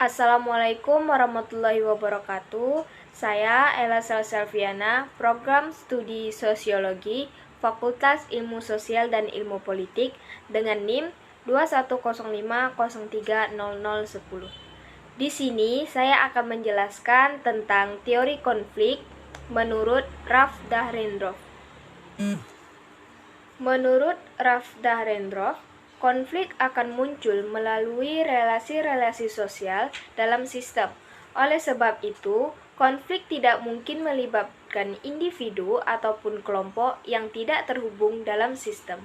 Assalamualaikum warahmatullahi wabarakatuh. Saya Ella Selviana, Program Studi Sosiologi, Fakultas Ilmu Sosial dan Ilmu Politik dengan NIM 2105030010. Di sini saya akan menjelaskan tentang teori konflik menurut Ralph Dahrendorf. Menurut Ralph Dahrendorf, konflik akan muncul melalui relasi-relasi sosial dalam sistem. Oleh sebab itu, konflik tidak mungkin melibatkan individu ataupun kelompok yang tidak terhubung dalam sistem.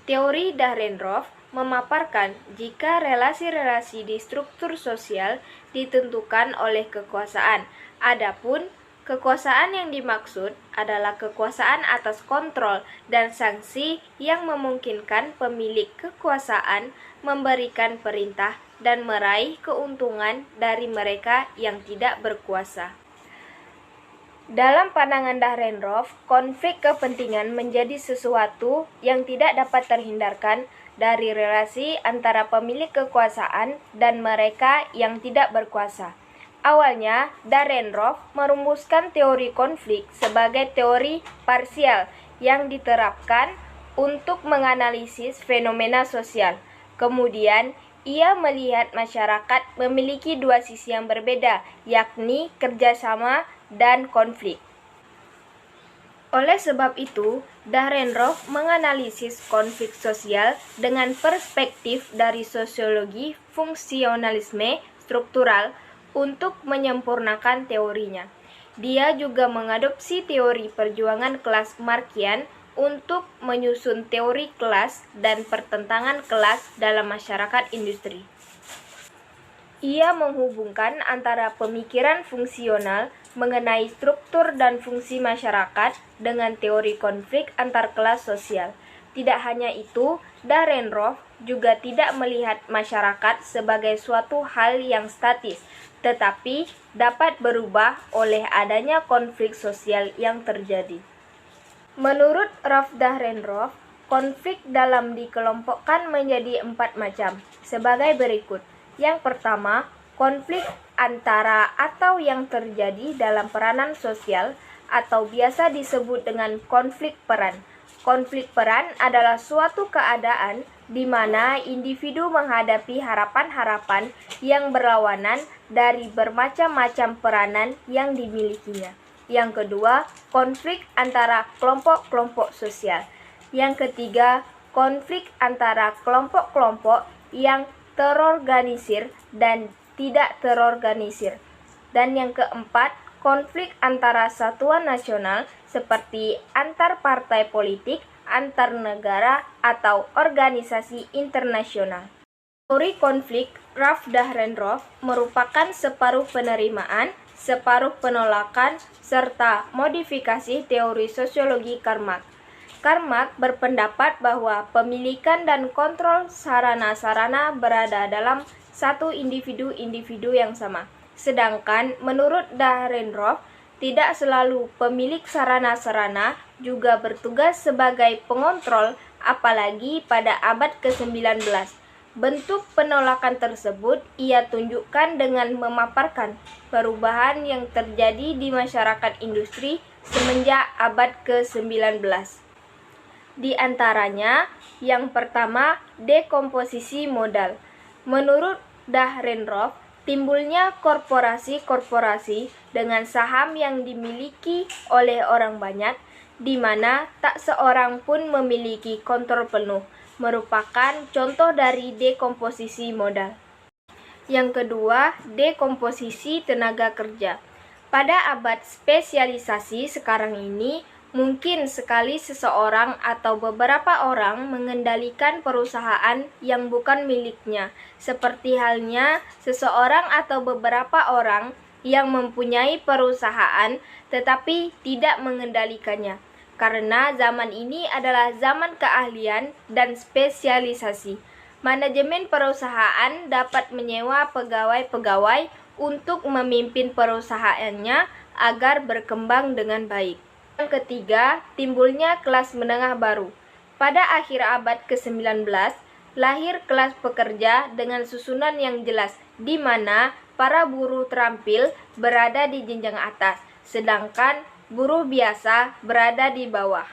Teori Dahrendorf memaparkan jika relasi-relasi di struktur sosial ditentukan oleh kekuasaan. Adapun kekuasaan yang dimaksud adalah kekuasaan atas kontrol dan sanksi yang memungkinkan pemilik kekuasaan memberikan perintah dan meraih keuntungan dari mereka yang tidak berkuasa. Dalam pandangan Dahrendorf, konflik kepentingan menjadi sesuatu yang tidak dapat terhindarkan dari relasi antara pemilik kekuasaan dan mereka yang tidak berkuasa. Awalnya, Dahrendorf merumuskan teori konflik sebagai teori parsial yang diterapkan untuk menganalisis fenomena sosial. Kemudian, ia melihat masyarakat memiliki dua sisi yang berbeda, yakni kerjasama dan konflik. Oleh sebab itu, Dahrendorf menganalisis konflik sosial dengan perspektif dari sosiologi fungsionalisme struktural untuk menyempurnakan teorinya. Dia juga mengadopsi teori perjuangan kelas Marxian untuk menyusun teori kelas dan pertentangan kelas dalam masyarakat industri. Ia menghubungkan antara pemikiran fungsional mengenai struktur dan fungsi masyarakat dengan teori konflik antar kelas sosial. Tidak hanya itu, Dahrendorf juga tidak melihat masyarakat sebagai suatu hal yang statis, tetapi dapat berubah oleh adanya konflik sosial yang terjadi. Menurut Ralph Dahrendorf, konflik dalam dikelompokkan menjadi 4 macam, sebagai berikut. Yang pertama, konflik antara atau yang terjadi dalam peranan sosial atau biasa disebut dengan konflik peran. Konflik peran adalah suatu keadaan di mana individu menghadapi harapan-harapan yang berlawanan dari bermacam-macam peranan yang dimilikinya. Yang kedua, konflik antara kelompok-kelompok sosial. Yang ketiga, konflik antara kelompok-kelompok yang terorganisir dan tidak terorganisir. Dan yang keempat, konflik antara satuan nasional seperti antar partai politik, antar negara, atau organisasi internasional. Teori konflik Ralph Dahrendorf merupakan separuh penerimaan, separuh penolakan, serta modifikasi teori sosiologi Karl Marx. Karl Marx berpendapat bahwa pemilikan dan kontrol sarana-sarana berada dalam satu individu-individu yang sama. Sedangkan menurut Dahrendorf, tidak selalu pemilik sarana-sarana juga bertugas sebagai pengontrol, apalagi pada abad ke-19. Bentuk penolakan tersebut ia tunjukkan dengan memaparkan perubahan yang terjadi di masyarakat industri semenjak abad ke-19. Di antaranya, yang pertama, dekomposisi modal. Menurut Dahrendorf, timbulnya korporasi-korporasi dengan saham yang dimiliki oleh orang banyak, di mana tak seorang pun memiliki kontrol penuh, merupakan contoh dari dekomposisi modal. Yang kedua, dekomposisi tenaga kerja. Pada abad spesialisasi sekarang ini, mungkin sekali seseorang atau beberapa orang mengendalikan perusahaan yang bukan miliknya, seperti halnya seseorang atau beberapa orang yang mempunyai perusahaan tetapi tidak mengendalikannya. Karena zaman ini adalah zaman keahlian dan spesialisasi. Manajemen perusahaan dapat menyewa pegawai-pegawai untuk memimpin perusahaannya agar berkembang dengan baik. Yang ketiga, timbulnya kelas menengah baru. Pada akhir abad ke-19, lahir kelas pekerja dengan susunan yang jelas, di mana para buruh terampil berada di jenjang atas, sedangkan buruh biasa berada di bawah.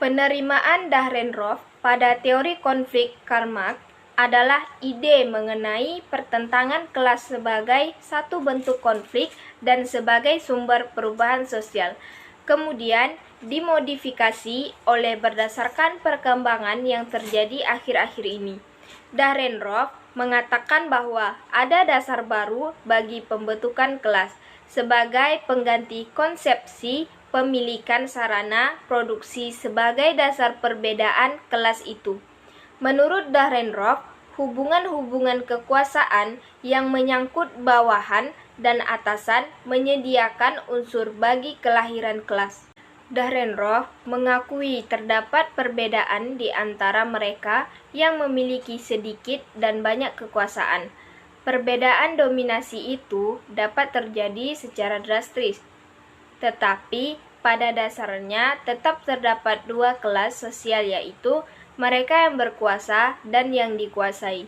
Penerimaan Dahrendorf pada teori konflik Karl Marx adalah ide mengenai pertentangan kelas sebagai satu bentuk konflik dan sebagai sumber perubahan sosial. Kemudian dimodifikasi oleh berdasarkan perkembangan yang terjadi akhir-akhir ini. Dahrendorf mengatakan bahwa ada dasar baru bagi pembentukan kelas sebagai pengganti konsepsi pemilikan sarana produksi sebagai dasar perbedaan kelas itu. Menurut Dahrendorf, hubungan-hubungan kekuasaan yang menyangkut bawahan dan atasan menyediakan unsur bagi kelahiran kelas. Dahrendorf mengakui terdapat perbedaan di antara mereka yang memiliki sedikit dan banyak kekuasaan. Perbedaan dominasi itu dapat terjadi secara drastis, tetapi pada dasarnya tetap terdapat dua kelas sosial, yaitu mereka yang berkuasa dan yang dikuasai.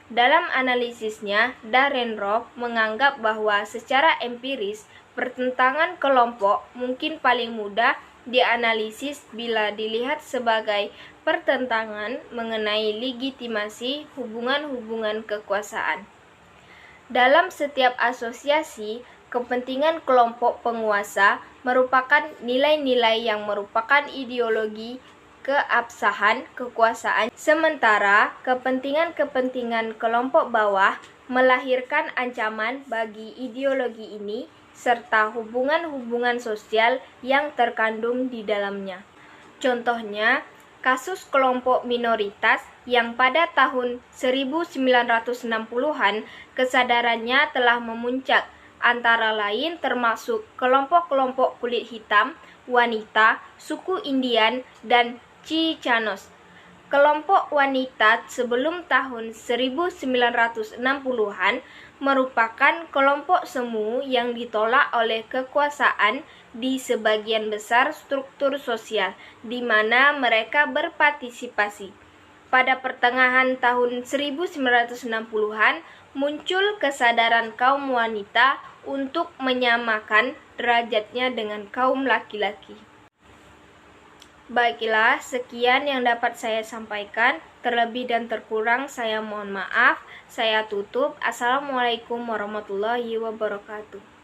Dalam analisisnya, Dahrendorf menganggap bahwa secara empiris, pertentangan kelompok mungkin paling mudah dianalisis bila dilihat sebagai pertentangan mengenai legitimasi hubungan-hubungan kekuasaan. Dalam setiap asosiasi, kepentingan kelompok penguasa merupakan nilai-nilai yang merupakan ideologi keabsahan kekuasaan, sementara kepentingan-kepentingan kelompok bawah melahirkan ancaman bagi ideologi ini serta hubungan-hubungan sosial yang terkandung di dalamnya. Contohnya, kasus kelompok minoritas yang pada tahun 1960-an kesadarannya telah memuncak, antara lain termasuk kelompok-kelompok kulit hitam, wanita, suku Indian, dan Chicanos. Kelompok wanita sebelum tahun 1960-an merupakan kelompok semu yang ditolak oleh kekuasaan di sebagian besar struktur sosial di mana mereka berpartisipasi. Pada pertengahan tahun 1960-an muncul kesadaran kaum wanita untuk menyamakan derajatnya dengan kaum laki-laki. Baiklah, sekian yang dapat saya sampaikan. Terlebih dan terkurang saya mohon maaf. Saya tutup. Assalamualaikum warahmatullahi wabarakatuh.